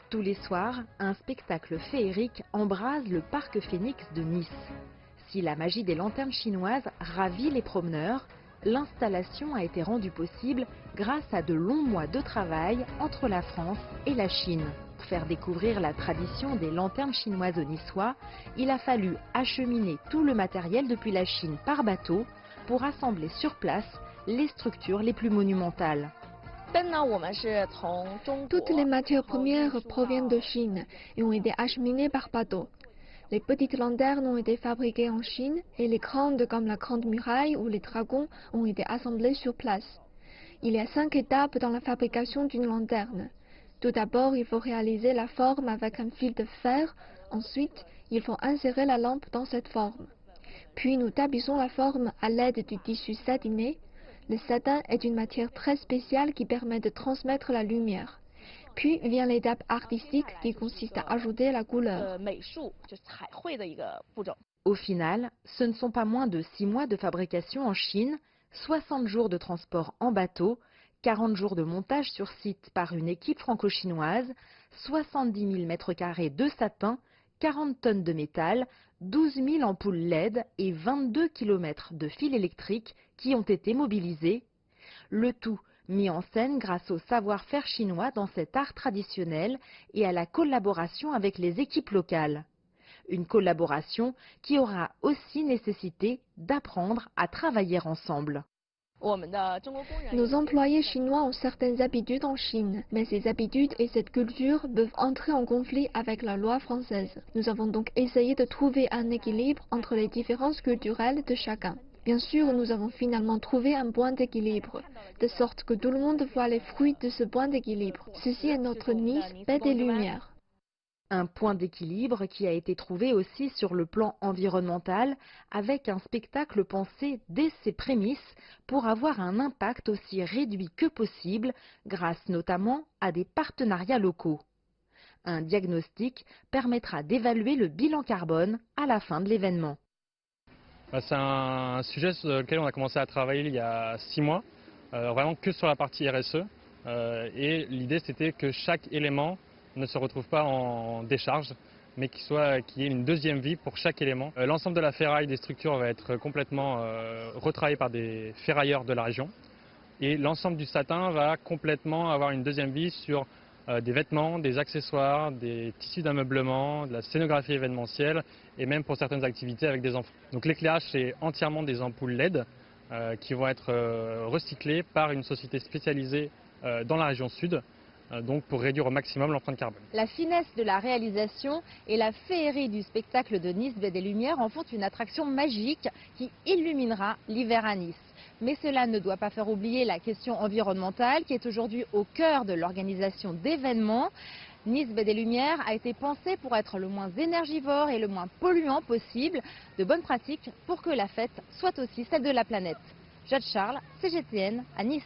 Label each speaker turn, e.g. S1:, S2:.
S1: Tous les soirs, un spectacle féerique embrase le parc Phénix de Nice. Si la magie des lanternes chinoises ravit les promeneurs, l'installation a été rendue possible grâce à de longs mois de travail entre la France et la Chine. Pour faire découvrir la tradition des lanternes chinoises aux Niçois, il a fallu acheminer tout le matériel depuis la Chine par bateau pour assembler sur place les structures les plus monumentales.
S2: Toutes les matières premières proviennent de Chine et ont été acheminées par bateau. Les petites lanternes ont été fabriquées en Chine et les grandes comme la Grande Muraille ou les dragons ont été assemblées sur place. Il y a 5 étapes dans la fabrication d'une lanterne. Tout d'abord, il faut réaliser la forme avec un fil de fer. Ensuite, il faut insérer la lampe dans cette forme. Puis nous tapissons la forme à l'aide du tissu satiné. Le satin est une matière très spéciale qui permet de transmettre la lumière. Puis vient l'étape artistique qui consiste à ajouter la couleur.
S1: Au final, ce ne sont pas moins de 6 mois de fabrication en Chine, 60 jours de transport en bateau, 40 jours de montage sur site par une équipe franco-chinoise, 70 000 mètres carrés de satin, 40 tonnes de métal, 12 000 ampoules LED et 22 km de fils électriques qui ont été mobilisés. Le tout mis en scène grâce au savoir-faire chinois dans cet art traditionnel et à la collaboration avec les équipes locales. Une collaboration qui aura aussi nécessité d'apprendre à travailler ensemble.
S2: Nos employés chinois ont certaines habitudes en Chine, mais ces habitudes et cette culture peuvent entrer en conflit avec la loi française. Nous avons donc essayé de trouver un équilibre entre les différences culturelles de chacun. Bien sûr, nous avons finalement trouvé un point d'équilibre, de sorte que tout le monde voit les fruits de ce point d'équilibre. Ceci est notre Nice, paix des Lumières.
S1: Un point d'équilibre qui a été trouvé aussi sur le plan environnemental avec un spectacle pensé dès ses prémices pour avoir un impact aussi réduit que possible grâce notamment à des partenariats locaux. Un diagnostic permettra d'évaluer le bilan carbone à la fin de l'événement.
S3: C'est un sujet sur lequel on a commencé à travailler il y a 6 mois, vraiment que sur la partie RSE. Et l'idée c'était que chaque élément ne se retrouve pas en décharge, mais qu'il y ait une deuxième vie pour chaque élément. L'ensemble de la ferraille des structures va être complètement retravaillé par des ferrailleurs de la région. Et l'ensemble du satin va complètement avoir une deuxième vie sur des vêtements, des accessoires, des tissus d'ameublement, de la scénographie événementielle et même pour certaines activités avec des enfants. Donc l'éclairage, c'est entièrement des ampoules LED qui vont être recyclées par une société spécialisée dans la région sud, donc pour réduire au maximum l'empreinte carbone.
S1: La finesse de la réalisation et la féerie du spectacle de Nice Baie des Lumières en font une attraction magique qui illuminera l'hiver à Nice. Mais cela ne doit pas faire oublier la question environnementale qui est aujourd'hui au cœur de l'organisation d'événements. Nice Baie des Lumières a été pensée pour être le moins énergivore et le moins polluant possible. De bonnes pratiques pour que la fête soit aussi celle de la planète. Jade Charles, CGTN à Nice.